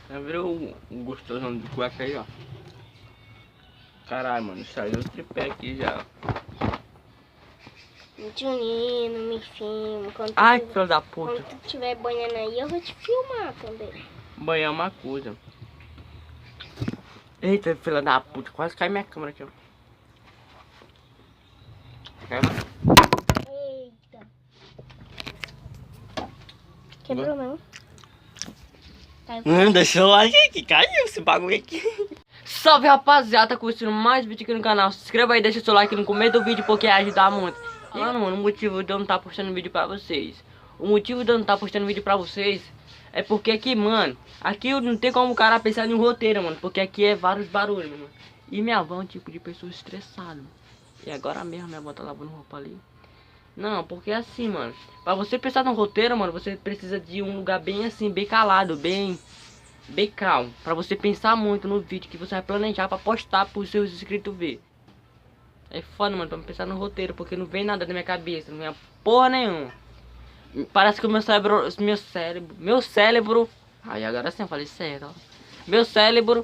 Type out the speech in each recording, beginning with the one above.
Já virou um gostosão de cueca aí, ó. Caralho, mano, saiu o tripé aqui já. Juninho, me filma. Ai, que filho da puta. Quando tu estiver banhando aí, eu vou te filmar também. Banhar é uma coisa. Eita, filha da puta, quase cai minha câmera aqui, ó. Cai, mano. Eita. Quebrou não? Deixa lá, gente, caiu esse bagulho aqui. Salve, rapaziada, tá curtindo mais vídeo aqui no canal. Se inscreva aí, deixa seu like no começo do vídeo porque ajuda muito. Mano, o motivo de eu não estar postando vídeo pra vocês. O motivo de eu não estar postando vídeo pra vocês é porque aqui, mano, aqui não tem como o cara pensar em um roteiro, mano. Porque aqui é vários barulhos, mano. E minha avó é um tipo de pessoa estressada, mano. E agora mesmo minha avó tá lavando roupa ali. Não, porque assim, mano, pra você pensar no roteiro, mano, você precisa de um lugar bem assim, bem calado, bem calmo. Pra você pensar muito no vídeo que você vai planejar pra postar pros seus inscritos ver. É foda, mano, pra me pensar no roteiro, porque não vem nada na minha cabeça, não vem porra nenhuma. Parece que o meu cérebro, aí agora sim eu falei certo, ó. Meu cérebro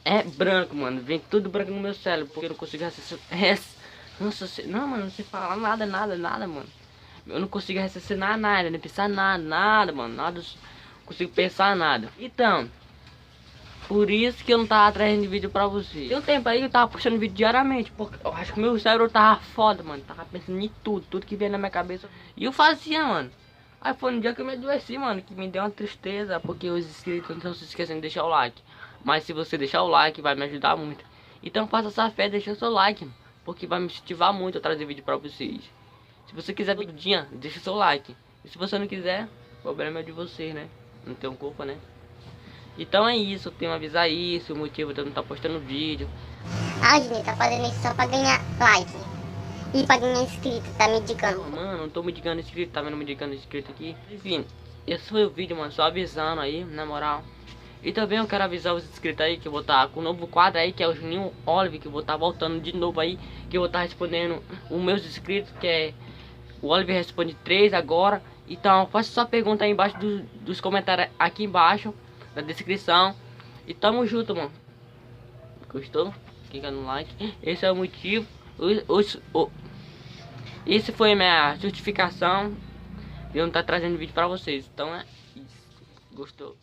é branco, mano, vem tudo branco no meu cérebro, porque eu não consigo não, mano, não sei falar nada, mano. Eu não consigo raciocinar nada, nem pensar nada, mano, nada, não consigo pensar nada. Então, por isso que eu não tava trazendo vídeo pra vocês. Tem um tempo aí que eu tava postando vídeo diariamente, porque eu acho que meu cérebro tava foda, mano. Tava pensando em tudo que veio na minha cabeça. E eu fazia, mano. Aí foi um dia que eu me adoeci, mano, que me deu uma tristeza, porque os inscritos não se esquecem de deixar o like. Mas se você deixar o like, vai me ajudar muito. Então faça essa fé, deixa o seu like, porque vai me incentivar muito a trazer vídeo pra vocês. Se você quiser todo dia, deixa o seu like. E se você não quiser, o problema é de vocês, né? Não tenho culpa, né? Então é isso, eu tenho que avisar isso, o motivo de eu não estar postando vídeo. Ah, gente, tá fazendo isso só pra ganhar like. E pra ganhar inscrito, tá me indicando. Mano, não tô me indicando inscrito, tá vendo me indicando inscrito aqui? Enfim, esse foi o vídeo, mano, só avisando aí, na moral. E também eu quero avisar os inscritos aí que eu vou estar com um novo quadro aí, que é o Juninho Olive, que eu vou estar voltando de novo aí, que eu vou estar respondendo os meus inscritos, que é o Oliver Responde 3 agora. Então faça sua pergunta aí embaixo dos comentários aqui embaixo, na descrição. E tamo junto, mano. Gostou? Clica no like. Esse é o motivo. Esse foi a minha justificação de eu não estar trazendo vídeo pra vocês. Então é isso. Gostou?